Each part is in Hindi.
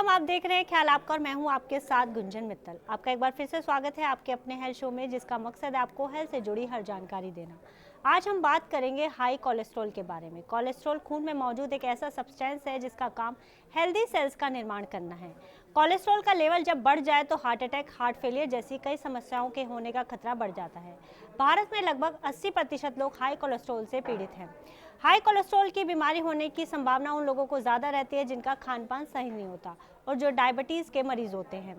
वेलकम। आप देख रहे हैं ख्याल आपका और मैं हूं आपके साथ गुंजन मित्तल। आपका एक बार फिर से स्वागत है आपके अपने हेल्थ शो में, जिसका मकसद है आपको हेल्थ से जुड़ी हर जानकारी देना। आज हम बात करेंगे हाई कोलेस्ट्रॉल के बारे में। कोलेस्ट्रॉल खून में मौजूद एक ऐसा सब्सटेंस है जिसका काम हेल्दी सेल्स का निर्माण करना है। कोलेस्ट्रॉल का लेवल जब बढ़ जाए तो हार्ट अटैक, हार्ट फेलियर जैसी कई समस्याओं के होने का खतरा बढ़ जाता है। भारत में लगभग 80% लोग हाई कोलेस्ट्रॉल से पीड़ित हैं। हाई कोलेस्ट्रॉल की बीमारी होने की संभावना उन लोगों को ज़्यादा रहती है जिनका खान पान सही नहीं होता और जो डायबिटीज़ के मरीज होते हैं।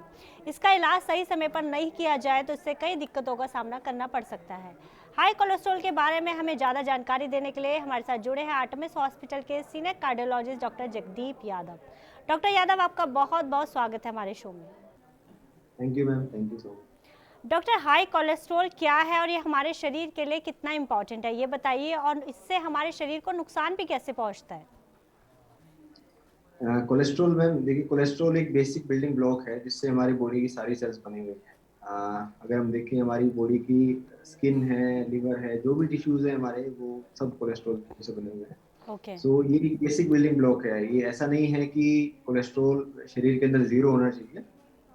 इसका इलाज सही समय पर नहीं किया जाए तो इससे कई दिक्कतों का सामना करना पड़ सकता है। हाई कोलेस्ट्रॉल के बारे में हमें ज़्यादा जानकारी देने के लिए हमारे साथ जुड़े हैं आर्टेमिस हॉस्पिटल के senior cardiologist doctor Jagdeep Yadav. Doctor Yadav, आपका बहुत बहुत स्वागत है हमारे शो में। Thank you ma'am, thank you so much. Doctor, high cholesterol क्या है और ये हमारे शरीर के लिए कितना इम्पोर्टेंट है, ये बताइए, और इससे हमारे शरीर को नुकसान भी कैसे पहुंचता है? कोलेस्ट्रॉल मैम, देखिए कोलेस्ट्रॉल एक बेसिक बिल्डिंग ब्लॉक है जिससे हमारी बॉडी की सारी सेल्स बनी हुई हैं। अगर हम देखें हमारी बॉडी की स्किन है, लिवर है, जो भी टिश्यूज है हमारे, वो सब कोलेस्ट्रॉल से बने हुए हैं। ओके। सो ये एक बेसिक बिल्डिंग ब्लॉक है। ये ऐसा नहीं है कि कोलेस्ट्रॉल शरीर के अंदर जीरो होना चाहिए।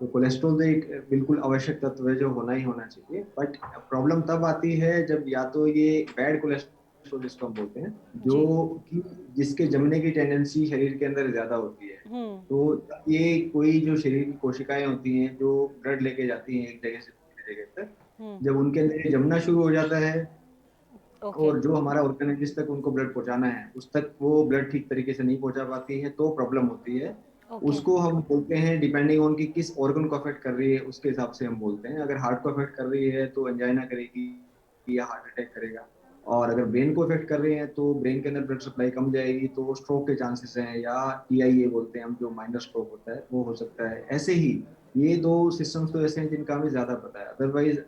तो कोलेस्ट्रॉल तो एक बिल्कुल आवश्यक तत्व है जो होना ही होना चाहिए। बट प्रॉब्लम तब आती है जब या तो ये बैड कोलेस्ट्रॉल जिसको हम बोलते हैं, जो जी। कि जिसके जमने की टेंडेंसी शरीर के अंदर ज्यादा होती है। हम्म। तो ये कोई जो शरीर की कोशिकाएं होती हैं जो ब्लड लेके जाती हैं एक जगह से दूसरी जगह तक, हम्म। जब उनके अंदर ये जमना शुरू हो जाता है ओके। और जो हमारा ऑर्गन है जिस तक उनको ब्लड पहुंचाना है उस तक वो ब्लड ठीक तरीके से नहीं पहुंचा पाती है, तो प्रॉब्लम होती है। ओके। उसको हम बोलते हैं, डिपेंडिंग ऑन कि किस ऑर्गन को अफेक्ट कर रही है उसके हिसाब से हम बोलते हैं। अगर हार्ट को अफेक्ट कर रही है तो एंजाइना करेगी या हार्ट अटैक करेगा। और अगर ब्रेन को अफेक्ट कर रही है तो ब्रेन के अंदर ब्लड सप्लाई कम जाएगी तो स्ट्रोक के चांसेस हैं, या टीआईए बोलते हैं हम, जो माइनर स्ट्रोक होता है वो हो सकता है। ऐसे ही ये दो सिस्टम्स तो ऐसे हैं जिनका हमें ज्यादा पता है। अदरवाइज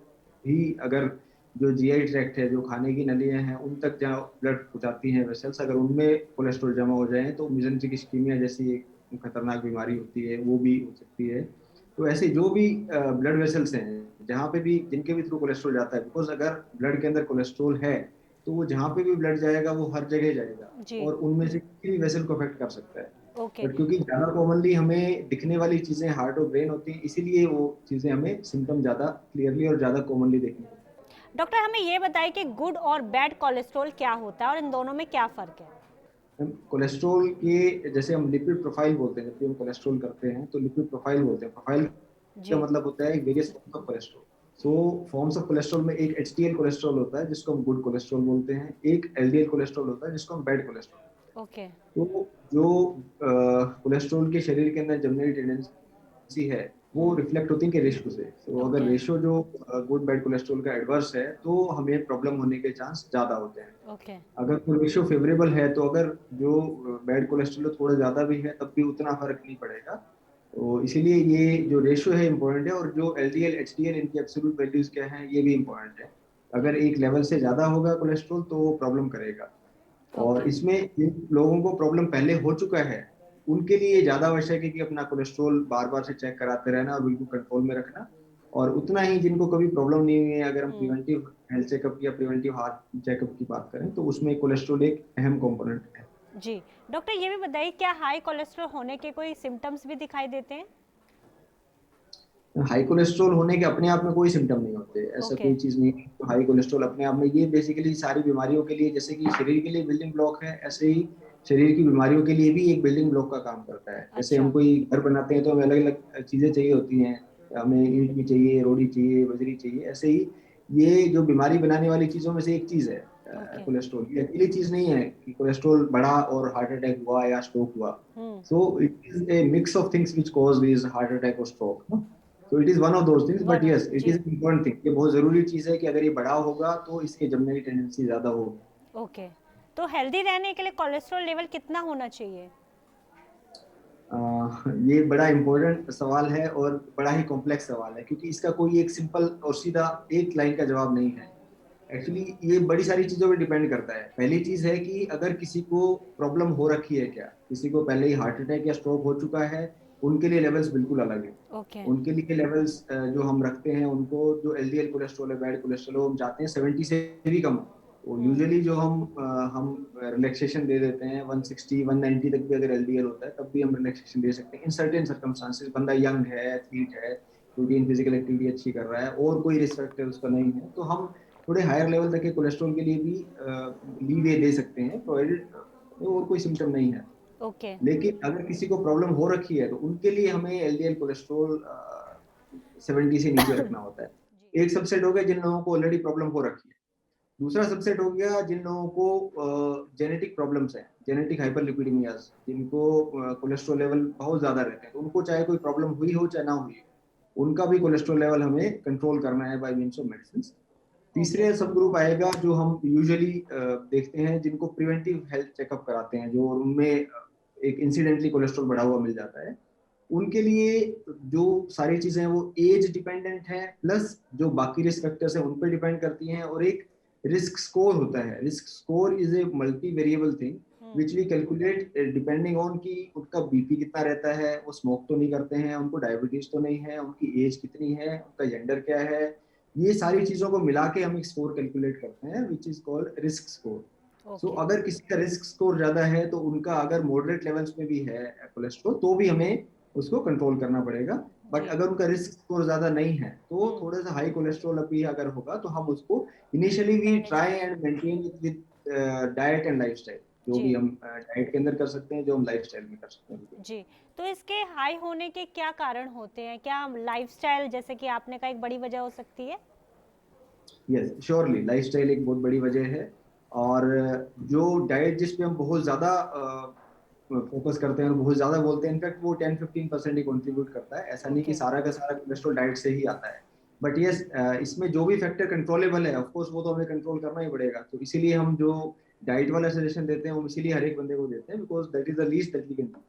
भी अगर जो जीआई ट्रैक्ट है, जो खाने की नलियां हैं, उन तक जहाँ ब्लड पहुंचाती हैं वेसल्स, अगर उनमें कोलेस्ट्रॉल जमा हो जाए तो मेजेंटिक इस्कीमिया जैसी एक खतरनाक बीमारी होती है, वो भी हो सकती है। तो ऐसे जो भी ब्लड वेसल्स हैं, जहाँ पे भी जिनके भी थ्रू कोलेस्ट्रॉल जाता है, बिकॉज अगर ब्लड के अंदर कोलेस्ट्रॉल है तो वो जहाँ पे भी ब्लड जाएगा वो हर जगह जाएगा जी। और उनमें से किसी भी वेसल को अफेक्ट कर सकता है। ओके। बट क्योंकि ज्यादा कॉमनली हमें दिखने वाली चीजें हार्ट और ब्रेन होती हैं, इसीलिए वो चीजें हमें सिम्टम ज्यादा क्लियरली और ज्यादा कॉमनली देखने को डॉक्टर, हमें ये बताइए कि गुड और बैड कोलेस्ट्रॉल क्या होता है और इन दोनों में क्या फ़र्क है? कोलेस्ट्रॉल के जैसे हम लिपिड प्रोफाइल बोलते हैं, जब भी हम कोलेस्ट्रॉल करते हैं तो लिपिड प्रोफाइल बोलते हैं। प्रोफाइल का जी। मतलब होता है various forms of cholesterol. So forms of cholesterol में एक एचडीएल कोलेस्ट्रॉल होता है जिसको हम गुड कोलेस्ट्रॉल बोलते हैं, एक एलडीएल कोलेस्ट्रॉल होता है जिसको हम बैड कोलेस्ट्रॉल। ओके। तो जो कोलेस्ट्रॉल के शरीर के अंदर जमने की टेंडेंसी है वो हम्म। रिफ्लेक्ट होती है कि रेशो से। तो अगर ओके। रेशो जो गुड बैड कोलेस्ट्रॉल का एडवर्स है तो हमें प्रॉब्लम होने के चांस ज्यादा होते हैं। ओके। अगर कोई रेशियो फेवरेबल है तो अगर जो बैड कोलेस्ट्रॉल थोड़ा ज्यादा भी है तब भी उतना फर्क नहीं पड़ेगा। तो इसीलिए ये जो रेशियो है इम्पोर्टेंट है, और जो एलडीएल एचडीएल इनकी एब्सोल्यूट वैल्यूज क्या है ये भी इम्पोर्टेंट है। अगर एक लेवल से ज्यादा होगा कोलेस्ट्रॉल तो वो प्रॉब्लम करेगा। और ओके। इसमें जिन लोगों को प्रॉब्लम पहले हो चुका है उनके लिए ये ज्यादा आवश्यक है कि अपना कोलेस्ट्रॉल बार बार से चेक कराते रहना और बिल्कुल कंट्रोल में रखना। और उतना ही जिनको कभी प्रॉब्लम नहीं हुई है, अगर हम हम्म। प्रिवेंटिव हेल्थ चेकअप या प्रिवेंटिव हार्ट चेकअप की बात करें तो उसमें कोलेस्ट्रॉल एक अहम कंपोनेंट है। जी। डॉक्टर, ये भी बताइए, क्या हाई कोलेस्ट्रॉल होने के कोई सिम्टम्स भी दिखाई देते हैं? हाई कोलेस्ट्रॉल होने के अपने आप में कोई सिम्टम नहीं होते, ऐसा ओके। कोई चीज नहीं है। तो हाई कोलेस्ट्रॉल अपने आप में, ये बेसिकली सारी बीमारियों के लिए, जैसे कि शरीर के लिए बिल्डिंग ब्लॉक है, ऐसे ही शरीर की बीमारियों के लिए भी एक बिल्डिंग ब्लॉक का काम करता है। जैसे हम अच्छा। कोई घर बनाते हैं तो हमें अलग अलग चीजें चाहिए होती हैं, हमें ईंट भी चाहिए, रोड़ी चाहिए, बजरी चाहिए। ऐसे ही ये जो बीमारी बनाने वाली चीजों में से एक चीज है ओके। कोलेस्ट्रॉल। ये अकेली चीज नहीं है कि कोलेस्ट्रॉल बढ़ा और हार्ट अटैक हुआ या स्ट्रोक हुआ। Hmm. So it is a mix of things which cause this heart attack और स्ट्रोक। तो it is one of those things, but one. Yes it जी। Is important thing. ये बहुत जरूरी चीज है कि अगर ये बढ़ा होगा तो इसके जमने की टेंडेंसी ज्यादा होगी। ओके। तो हेल्दी रहने के लिए कोलेस्ट्रॉल लेवल कितना होना चाहिए? ये बड़ा इम्पोर्टेंट सवाल है और बड़ा ही कॉम्प्लेक्स सवाल है, क्योंकि इसका कोई एक सिंपल और सीधा एक लाइन का जवाब नहीं है। एक्चुअली ये बड़ी सारी चीजों पे डिपेंड करता है। पहली चीज है कि अगर किसी को प्रॉब्लम हो रखी है क्या, किसी को पहले ही हार्ट अटैक या स्ट्रोक हो चुका है, उनके लिए लेवल्स बिल्कुल अलग है। ओके। उनके लिए लेवल्स जो हम रखते हैं, उनको जो एलडीएल कोलेस्ट्रॉल है, बैड कोलेस्ट्रॉल है, वो हम चाहते हैं 70 से भी कम हो। वो यूजुअली जो हम रिलैक्सेशन दे देते हैं 160 190 तक भी अगर एलडीएल होता है तब भी हम रिलैक्सेशन दे सकते हैं इन सर्टेन सर्कमस्टांसेस। बंदा यंग है, एथलीट है, रूटीन फिजिकल एक्टिविटी अच्छी कर रहा है और कोई रिस्क फैक्टर उसका नहीं है, तो हम थोड़े हायर लेवल तक के कोलेस्ट्रॉल के लिए भी लीवे दे सकते हैं, प्रोवाइडेड और कोई सिम्टम नहीं है। ओके। लेकिन अगर किसी को प्रॉब्लम हो रखी है तो उनके लिए हमें एलडीएल कोलेस्ट्रॉल 70 से नीचे रखना होता है। जी। एक सबसेट हो गया जिन लोगों को ऑलरेडी प्रॉब्लम हो रखी है। दूसरा सबसेट हो गया जिन लोगों को जेनेटिक प्रॉब्लम्स हैं, जेनेटिक हाइपरलिपिडेमियाज, जिनको कोलेस्ट्रॉल लेवल बहुत ज्यादा रहते हैं, तो उनको चाहे कोई प्रॉब्लम हुई हो चाहे ना हुई हो, उनका भी कोलेस्ट्रॉल लेवल हमें कंट्रोल करना है by means of medicine. Okay. तीसरे सब ग्रुप आएगा जो हम यूजुअली देखते हैं, जिनको प्रिवेंटिव हेल्थ चेकअप कराते हैं, जो उनमें एक इंसिडेंटली कोलेस्ट्रॉल बढ़ा हुआ मिल जाता है। उनके लिए जो सारी चीजें हैं वो एज डिपेंडेंट है, प्लस जो बाकी रिस्क फैक्टर्स हैं उन पर डिपेंड करती हैं, और एक रिस्क स्कोर होता है। Risk score is a multi variable thing which we calculate depending on कि उनका बीपी कितना रहता है, वो स्मोक तो नहीं करते हैं, उनको डायबिटीज तो नहीं है, उनकी एज कितनी है, उनका जेंडर क्या है, ये सारी चीजों को मिला के हम एक स्कोर कैलकुलेट करते हैं which is called risk score. So okay. अगर किसी का रिस्क स्कोर ज्यादा है तो उनका अगर मॉडरेट लेवल्स में भी है कोलेस्ट्रॉल तो भी हमें उसको कंट्रोल करना पड़ेगा। बट जी। अगर उनका रिस्क स्कोर ज्यादा नहीं है तो हम्म। थोड़ा सा हाई कोलेस्ट्रॉल अभी अगर होगा तो हम उसको इनिशियली वी मैनेज ट्राई कर एंड सकते हैं। Maintain with diet and lifestyle, जो भी जी। हम डाइट के अंदर कर सकते हैं, जो हम लाइफस्टाइल में कर सकते हैं। जी। तो इसके हाई होने के क्या कारण होते हैं? क्या लाइफस्टाइल, जैसे कि आपने कहा, एक बड़ी वजह हो सकती है? यस श्योरली लाइफस्टाइल एक बहुत बड़ी वजह है। और जो डाइट जिस पे हम बहुत ज्यादा फोकस करते हैं और बहुत ज्यादा बोलते हैं, इनफैक्ट वो 10-15% ही कंट्रीब्यूट करता है, ऐसा नहीं कि ओके। सारा का सारा कोलेस्ट्रॉल डाइट से ही आता है। बट यस इसमें जो भी फैक्टर कंट्रोलेबल है ऑफ कोर्स वो तो हमें कंट्रोल करना ही पड़ेगा, तो इसीलिए हम जो डाइट वाला सजेशन देते हैं वो इसीलिए हर एक बंदे को देते हैं, because that is the least that we can do.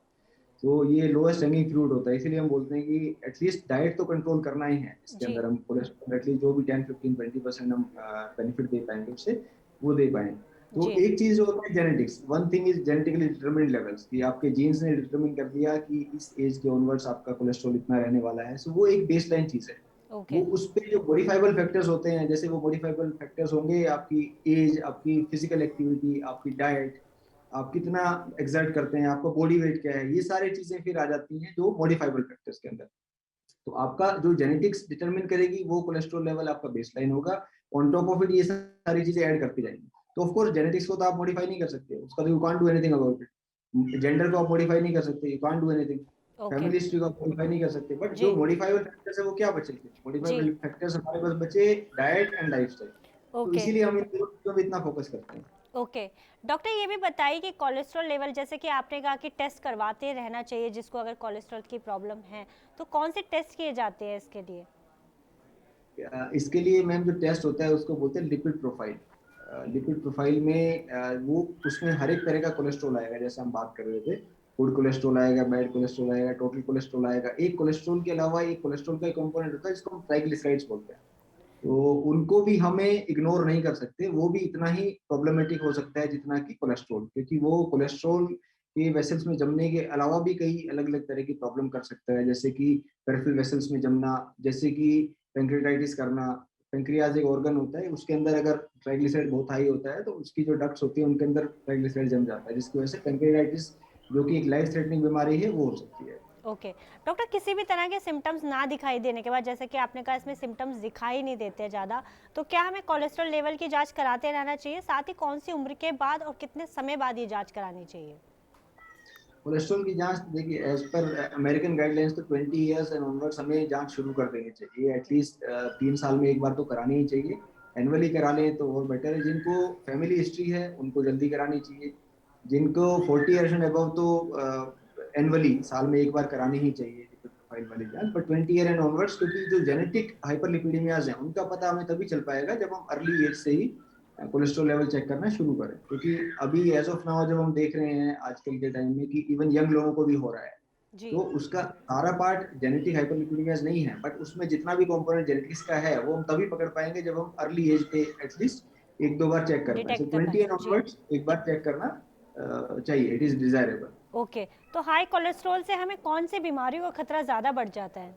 तो ये लोएस्ट हैंगिंग फ्रूट होता है, इसीलिए हम बोलते हैं कि एटलीस्ट डाइट तो कंट्रोल करना ही है, इसके जी। अंदर हम कोलेस्ट्रॉल एटलीस्ट जो भी 10-15-20% हम बेनिफिट दे पाएंगे उससे वो दे पाएंगे। तो जी। एक चीज जो होता है genetics, one thing is genetically determined levels, कि आपके जीन्स ने डिटरमिन कर दिया कि इस एज के ऑनवर्ड्स आपका कोलेस्ट्रॉल इतना रहने वाला है, सो वो एक बेसलाइन चीज है। ओके। वो उस पे जो मॉडिफाइबल फैक्टर्स होते हैं, जैसे वो मॉडिफाइबल फैक्टर्स होंगे आपकी एज, आपकी फिजिकल एक्टिविटी, आपकी डाइट, आप कितना एक्सर्ट करते हैं, आपका बॉडी वेट क्या है, ये सारी चीजें फिर आ जाती हैं जो मॉडिफाइबल फैक्टर्स के अंदर। तो आपका जो जेनेटिक्स डिटरमिन करेगी वो कोलेस्ट्रॉल लेवल आपका बेसलाइन होगा। ऑन टॉप ऑफ इट ये सारी चीजें ऐड करती जाएंगी। तो ऑफ कोर्स जेनेटिक्स को तो आप मॉडिफाई नहीं कर सकते, उसका तो you can't do anything about it. Gender को आप मॉडिफाई नहीं कर सकते, you can't do anything. Okay. Family history को आप मॉडिफाई नहीं कर सकते, बट जो जी। मॉडिफाइबल फैक्टर्स है वो क्या बचेंगे? जी। मॉडिफाइबल फैक्टर्स हमारे पास बचे डाइट एंड लाइफस्टाइल। तो ओके। इसीलिए हम इन दोनों चीजों पे इतना फोकस करते हैं। ओके। डॉक्टर, ये भी बताइए कि कोलेस्ट्रॉल लेवल, जैसे कि आपने कहा कि टेस्ट करवाते रहना चाहिए जिसको अगर कोलेस्ट्रॉल की प्रॉब्लम है, तो कौन से टेस्ट किए जाते हैं इसके लिए? इसके लिए मैम जो टेस्ट होता है उसको बोलते हैं लिपिड प्रोफाइल। लिपिड प्रोफाइल में वो उसमें हर एक तरह का कोलेस्ट्रॉल आएगा, जैसे हम बात कर रहे थे, गुड कोलेस्ट्रॉल आएगा, बैड कोलेस्ट्रॉल आएगा, टोटल कोलेस्ट्रॉल आएगा। एक कोलेस्ट्रॉल के अलावा एक कोलेस्ट्रॉल का एक कंपोनेंट होता है जिसको हम ट्राइग्लिसराइड्स बोलते हैं, तो उनको भी हमें इग्नोर नहीं कर सकते, वो भी इतना ही प्रॉब्लमेटिक हो सकता है जितना कि कोलेस्ट्रॉल, क्योंकि वो कोलेस्ट्रॉल के वेसल्स में जमने के अलावा भी कई अलग अलग तरह की प्रॉब्लम कर सकता है, जैसे कि पेरिफेरल वेसल्स में जमना, जैसे कि पेंक्रियाटाइटिस करना। पेंक्रियाज एक ऑर्गन होता है, उसके अंदर अगर ट्राइग्लिसराइड बहुत हाई होता है तो उसकी जो डक्ट्स होती है उनके अंदर ट्राइग्लिसराइड जम जाता है, जिसकी वजह से पेंक्रियाटाइटिस, जो कि एक लाइफ थ्रेटनिंग बीमारी है, वो हो सकती है। ओके। डॉक्टर, किसी भी तरह के सिम्टम्स ना दिखाई देने के बाद, जैसे कि आपने कहा इसमें सिम्टम्स दिखाई नहीं देते ज़्यादा, तो क्या हमें कोलेस्ट्रॉल लेवल की जांच कराते रहना चाहिए? साथ ही कौन सी उम्र के बाद और कितने समय बाद ये जांच करानी चाहिए? कोलेस्ट्रॉल की जांच देखिए, एज पर अमेरिकन गाइडलाइंस तो 20 इयर्स एंड ऑनवर्ड्स हमें जांच शुरू कर देनी चाहिए, एटलीस्ट 3 साल में एक बार तो करानी ही चाहिए। एनुअली करा लें तो और बेटर है। जिनको फैमिली हिस्ट्री है उनको जल्दी करानी चाहिए, जिनको 40 इयर्स एंड अबव तो एनुअली साल में एक बार करानी ही चाहिए प्रोफाइल वाली जांच। बट 20 ईयर एंड ऑनवर्ड्स, क्योंकि जो जेनेटिक हाइपरलिपिडेमियाज हैं उनका पता हमें तभी चल पाएगा जब हम अर्ली एज से ही कोलेस्ट्रॉल लेवल चेक करना शुरू करें, क्योंकि अभी एज ऑफ नाउ जब हम देख रहे हैं आजकल के टाइम में कि इवन यंग लोगों को भी हो रहा है, जी। तो उसका सारा पार्ट जेनेटिक हाइपरलिपिडेमियाज नहीं है, बट उसमें जितना भी कंपोनेंट जेनेटिक्स का है वो हम तभी पकड़ पाएंगे जब हम अर्ली एज पे एटलीस्ट एक दो बार चेक कर पाए। सो डिटेक्ट कर 20 पाए। And ji. ऑनवर्ड्स एक बार चेक करना चाहिए, इट इज डिजायरेबल। ओके। तो हाई कोलेस्ट्रॉल से हमें कौन सी बीमारियों का खतरा ज़्यादा बढ़ जाता है?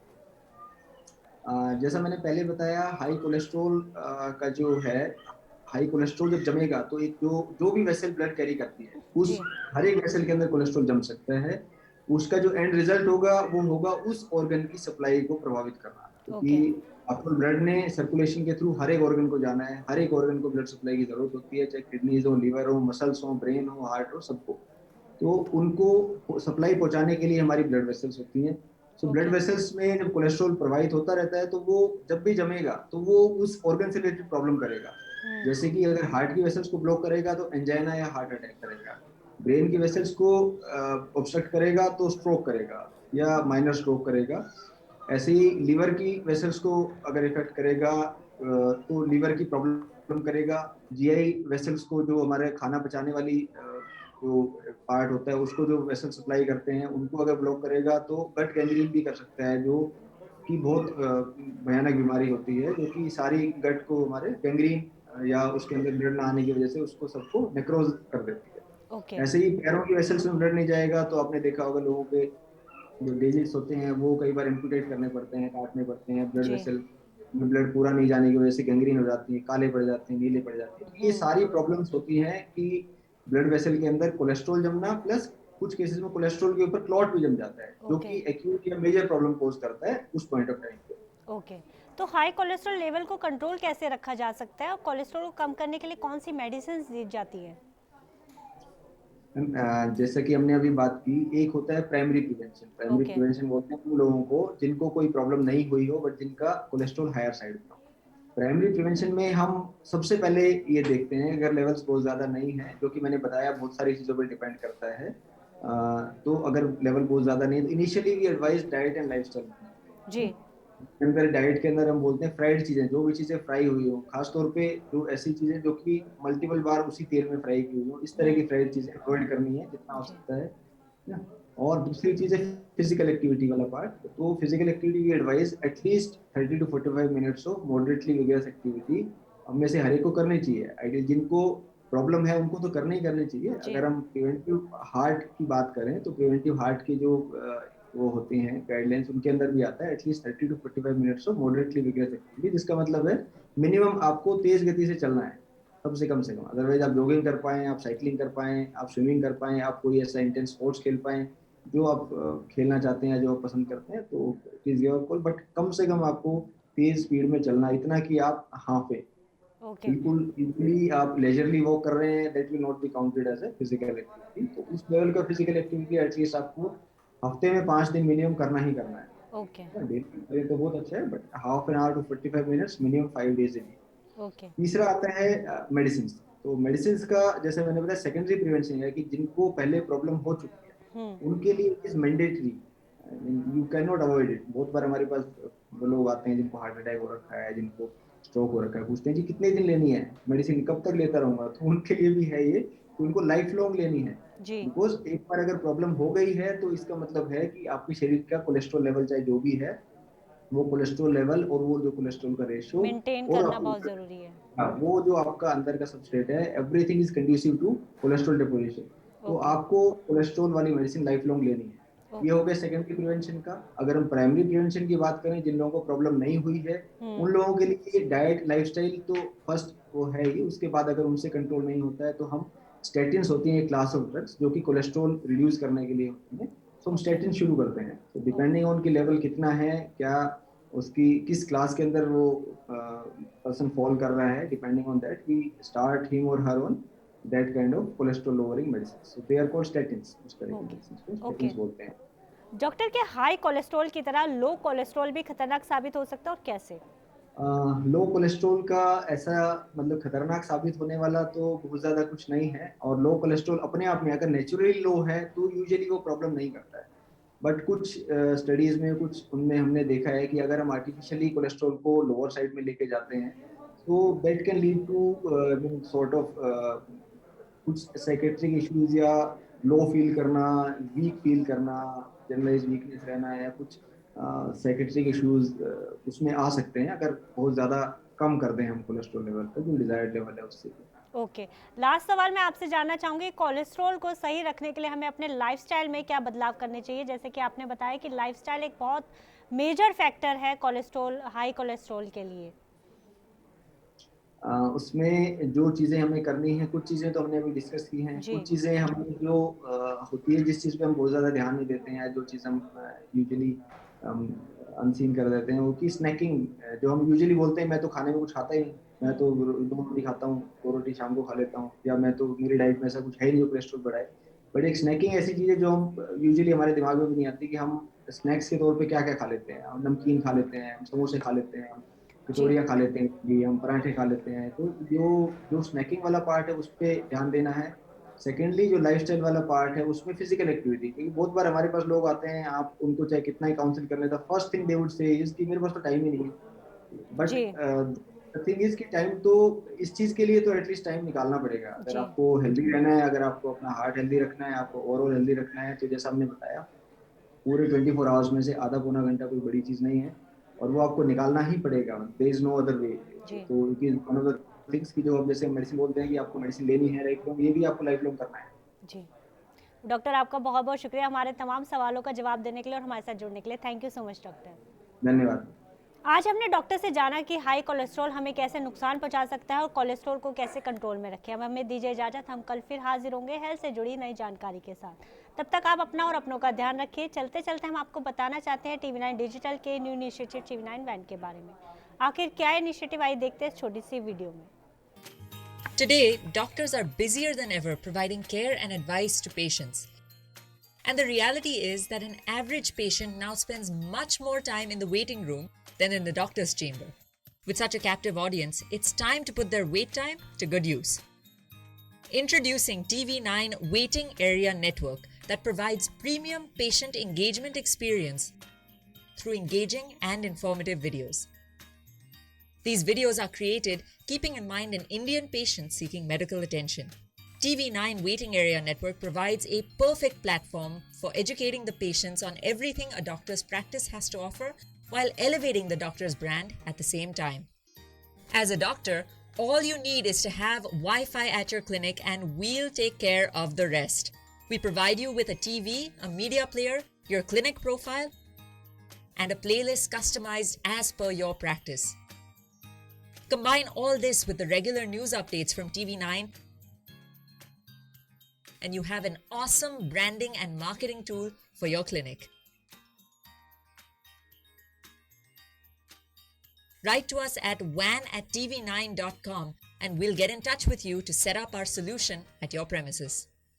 जैसा मैंने पहले बताया, हाई कोलेस्ट्रॉल का जो है, हाई कोलेस्ट्रॉल जब जमेगा तो एक जो जो भी वेसल ब्लड कैरी करती है उस जी। हर एक वेसल के अंदर कोलेस्ट्रॉल जम सकता है। उसका जो एंड रिजल्ट होगा वो होगा उस ऑर्गन की सप्लाई को प्रभावित करना, ओके। क्योंकि आपको ब्लड ने सर्कुलेशन के थ्रू हर एक ऑर्गन को जाना है, हर एक ऑर्गन को ब्लड सप्लाई की जरूरत होती है, चाहे किडनीज हो, लिवर हो, मसल्स हो, ब्रेन हो, हार्ट हो, सबको। तो उनको सप्लाई पहुंचाने के लिए हमारी ब्लड वेसल्स होती हैं। So blood okay. वेसल्स में जब कोलेस्ट्रॉल प्रवाहित होता रहता है तो वो जब भी जमेगा तो वो उस ऑर्गन से रिलेटेड प्रॉब्लम करेगा। हम्म। जैसे कि अगर हार्ट की वेसल्स को ब्लॉक करेगा तो एंजाइना या हार्ट अटैक करेगा, ब्रेन की वेसल्स को ऑब्स्ट्रक्ट करेगा तो स्ट्रोक करेगा या माइनर स्ट्रोक करेगा। ऐसे ही लिवर की वेसल्स को अगर इफेक्ट करेगा तो लिवर की प्रॉब्लम करेगा। जीआई वेसल्स को, जो हमारे खाना पचाने वाली जो पार्ट होता है उसको जो वेसल सप्लाई करते हैं, उनको अगर ब्लॉक करेगा तो गट गैंग्रीन भी कर सकता है, जो कि बहुत भयानक बीमारी होती है, जो कि सारी गट को हमारे गैंग्रीन या उसके अंदर ब्लड ना आने की वजह से उसको सबको नेक्रोज कर देती ओके। है। ऐसे ही पैरों की वेसल्स में ब्लड नहीं जाएगा तो आपने देखा होगा लोगों के जो डिजिट्स होते हैं वो कई बार एम्पुटेट करने पड़ते हैं, काटने पड़ते हैं, ब्लड जी। वेसल में ब्लड पूरा नहीं जाने की वजह से गैंग्रीन हो जाती है, काले पड़ जाते हैं, नीले पड़ जाते हैं। तो ये हम्म। सारी प्रॉब्लम्स होती हैं कि ब्लड वेसल के अंदर कोलेस्ट्रॉल जमना, प्लस कुछ केसेस में कोलेस्ट्रॉल के ऊपर क्लॉट भी जम जाता है, जो ओके। कि एक्यूट या मेजर प्रॉब्लम कोज करता है उस पॉइंट ऑफ टाइम पे। ओके। तो हाई कोलेस्ट्रॉल लेवल को कंट्रोल कैसे रखा जा सकता है और कोलेस्ट्रॉल को कम करने के लिए कौन सी मेडिसिन दी जाती है? जैसा कि हमने अभी बात की, एक होता है primary prevention. Primary okay. Prevention बोलते हैं उन लोगों को जिनको कोई प्रॉब्लम नहीं हुई हो बट जिनका कोलेस्ट्रॉल हायर साइड में हो। प्राइमरी प्रिवेंशन में हम सबसे पहले ये देखते हैं अगर लेवल्स बहुत ज्यादा नहीं है, जो कि मैंने बताया बहुत सारी चीजों पर डिपेंड करता है। तो अगर लेवल बहुत ज्यादा नहीं है तो initially we advise diet and lifestyle. जी। अंदर डाइट के अंदर हम बोलते हैं फ्राइड चीजें, जो भी चीजें फ्राई हुई हो, खासतौर पे जो ऐसी चीजें जो कि मल्टीपल बार उसी तेल में फ्राई की हुई हो, इस तरह की फ्राइड चीजें अवॉइड करनी है जितना हो जी। सकता है ना। और दूसरी चीज है फिजिकल एक्टिविटी वाला पार्ट। तो फिजिकल एक्टिविटी की एडवाइस एटलीस्ट 30 to 45 मिनट्स हो मॉडरेटली विगरस एक्टिविटी हम में से हर एक को करनी चाहिए। आइडियल जिनको प्रॉब्लम है उनको तो करनी ही करनी चाहिए। जी। अगर हम प्रिवेंटिव हार्ट की बात करें तो प्रिवेंटिव हार्ट की जो वो होती हैं गाइडलाइंस, उनके अंदर भी आता है at least 30 to 45 minutes of moderately vigorous activity, जिसका मतलब है मिनिमम आपको तेज गति से चलना है, कम से कम। अदरवाइज आप जॉगिंग कर पाए, आप साइकिलिंग कर पाए, आप स्विमिंग कर पाए, आप कोई ऐसा इंटेंस स्पोर्ट्स खेल पाए जो आप खेलना चाहते हैं, जो आप पसंद करते हैं, तो it is your call. But कम से कम आपको तेज स्पीड में चलना, इतना कि आप हाफे ओके। बिल्कुल इजीली आप लेजरली वॉक कर रहे हैं, that will not be counted as a physical activity. तो उस लेवल का फिजिकल एक्टिविटी एटलीस्ट आपको हफ्ते में 5 दिन मिनिमम करना ही करना ओके। है। डेली करें तो बहुत अच्छा है, but half an hour to 45 minutes minimum 5 days a week. Okay. तीसरा आता है मेडिसिन। तो मेडिसिन का जैसे मैंने बताया सेकेंडरी प्रिवेंशन है कि जिनको पहले प्रॉब्लम हो चुकी है हम्म। उनके लिए it is mandatory, you can not avoid it. बहुत बार हमारे पास वो लोग आते हैं जिनको हार्ट अटैक हो रखा है, जिनको स्ट्रोक हो रखा है, पूछते हैं जी कितने दिन लेनी है मेडिसिन, कब तक लेता रहूंगा। तो उनके लिए भी है ये कि उनको लाइफ लॉन्ग लेनी है। जी। बिकॉज एक बार अगर प्रॉब्लम हो गई है तो इसका मतलब है कि आपके शरीर का कोलेस्ट्रॉल लेवल चाहे जो भी है, वो कोलेस्ट्रॉल लेवल और वो जो कोलेस्ट्रॉल का रेशियो मेंटेन और करना बहुत आपको, ज़रूरी है। हाँ, वो जो आपका अंदर का सबस्ट्रेट है, everything is conducive to cholesterol deposition. तो ओके। आपको कोलेस्ट्रॉल वाली मेडिसिन लाइफ लॉन्ग लेनी है। ये ओके। हो गया सेकेंडरी प्रिवेंशन का। अगर हम प्राइमरी प्रिवेंशन की बात करें, जिन लोगों को प्रॉब्लम नहीं हुई है हम्म। उन लोगों के लिए डाइट लाइफस्टाइल तो फर्स्ट वो है ही। उसके बाद अगर उनसे कंट्रोल नहीं होता है तो हम स्टेटिन्स होती हैं एक क्लास ऑफ ड्रग्स जो कि कोलेस्ट्रॉल रिड्यूस करने के लिए होती हैं, तो हम ओके। स्टेटिन शुरू करते हैं। तो ओके। डिपेंडिंग ऑन की लेवल कितना है, क्या उसकी किस क्लास के अंदर वो पर्सन फॉल कर रहा है, depending on that we start him और her on that kind of cholesterol lowering medicine. So they are called statins. उस तरह की ओके। मेडिसिन को ओके। स्टेटिन्स बोलते हैं। डॉक्टर, क्या हाई कोलेस्ट्रॉल की तरह लो कोलेस्ट्रॉल भी खतरनाक साबित हो सकता है और कैसे? लो कोलेस्ट्रॉल का ऐसा मतलब खतरनाक साबित होने वाला तो बहुत ज्यादा कुछ नहीं है। और लो कोलेस्ट्रॉल अपने आप में अगर नेचुरली लो है तो यूजुअली वो प्रॉब्लम नहीं करता है। बट कुछ स्टडीज में, कुछ उनमें हमने देखा है कि अगर हम आर्टिफिशियली कोलेस्ट्रॉल को लोअर साइड में लेके जाते हैं तो that can lead to sort of कुछ साइकेट्रिक इश्यूज, या लो फील करना, वीक फील करना, जनरलाइज वीकनेस रहना, या कुछ साइकेट्रिक इश्यूज उसमें आ सकते हैं अगर बहुत ज्यादा कम कर दें हम कोलेस्ट्रॉल लेवल को, जो डिजायर्ड लेवल है उससे। ओके। लास्ट सवाल मैं आपसे जानना चाहूँगी, कोलेस्ट्रॉल को सही रखने के लिए हमें अपने लाइफस्टाइल में क्या बदलाव करने चाहिए? जैसे कि आपने बताया कि लाइफस्टाइल एक बहुत मेजर फैक्टर है कोलेस्ट्रॉल, हाई कोलेस्ट्रॉल के लिए। उसमें जो चीजें हमें करनी है, कुछ चीजें तो हमने अभी डिस्कस की हैं, जी कुछ चीजें हमें जो होती है, जिस चीज पे हम बहुत ज्यादा ध्यान नहीं देते हैं, जो चीज हम यूजुअली अनसीन कर देते हैं, वो की स्नैकिंग। जो हम यूजुअली बोलते हैं मैं तो खाने में कुछ खाता ही नहीं, मैं तो दो रोटी खाता हूँ, दो रोटी शाम को खा लेता हूँ, या मैं तो मेरी डाइट में ऐसा कुछ है ही नहीं जो कोलेस्ट्रॉल बढ़ाए। बट एक स्नैकिंग ऐसी चीज है जो हम यूजुअली हमारे दिमाग में भी नहीं आती, कि हम स्नैक्स के तौर पे क्या क्या खा लेते हैं। हम नमकीन खा लेते हैं, हम समोसे खा लेते हैं, हम जी कचौड़ियाँ खा लेते हैं, जी हम पराठे खा लेते हैं। तो जो जो स्नैकिंग वाला पार्ट है उस पे ध्यान देना है। सेकेंडली जो लाइफस्टाइल वाला पार्ट है उसमें फिजिकल एक्टिविटी, क्योंकि बहुत बार हमारे पास लोग आते हैं, आप उनको चाहे कितना ही काउंसिल कर ले, the first thing they would say is कि मेरे पास तो टाइम ही नहीं है। बट जी द थिंग इज कि टाइम तो, इस चीज के लिए तो एटलीस्ट टाइम निकालना पड़ेगा। अगर जी आपको हेल्दी रहना है, अगर आपको अपना हार्ट हेल्दी रखना है, आपको ओवरऑल हेल्दी रखना है, तो जैसा हमने बताया, पूरे 24 आवर्स में से आधा पौना घंटा कोई बड़ी चीज नहीं है, और वो आपको निकालना ही पड़ेगा। There is no other way. जी तो it is one of the things की जो, अब जैसे मेडिसिन बोलते हैं कि आपको मेडिसिन लेनी है लाइफ लॉन्ग, ये भी आपको लाइफ लॉन्ग करना है। जी डॉक्टर, आपका बहुत बहुत शुक्रिया हमारे तमाम सवालों का जवाब देने के लिए और हमारे साथ जुड़ने के लिए। Thank you so much doctor. धन्यवाद। आज हमने डॉक्टर से जाना कि हाई कोलेस्ट्रॉल हमें कैसे नुकसान पहुंचा सकता है और कोलेस्ट्रॉल को कैसे कंट्रोल में रखें। अब हमें दीजिए इजाजत, हम कल फिर हाजिर होंगे हेल्थ से जुड़ी नई जानकारी के साथ। तब तक आप अपना और अपनों का ध्यान रखिए। चलते चलते हम आपको बताना चाहते हैं TV9 डिजिटल के न्यू इनिशिएटिव TV9 वैन के बारे में। आखिर क्या इनिशिएटिव, आई देखते हैं इस छोटी सी वीडियो में। Today, doctors are busier than ever providing care and advice to patients. And the reality is that an average patient now spends much more time in the waiting room than in the doctor's chamber. With such a captive audience, it's time to put their wait time to good use. Introducing TV9 Waiting Area Network that provides premium patient engagement experience through engaging and informative videos. These videos are created keeping in mind an Indian patient seeking medical attention. TV9 Waiting Area Network provides a perfect platform for educating the patients on everything a doctor's practice has to offer while elevating the doctor's brand at the same time. As a doctor, all you need is to have Wi-Fi at your clinic and we'll take care of the rest. We provide you with a TV, a media player, your clinic profile, and a playlist customized as per your practice. Combine all this with the regular news updates from TV9 and you have an awesome branding and marketing tool for your clinic. Write to us at van@tv9.com and we'll get in touch with you to set up our solution at your premises.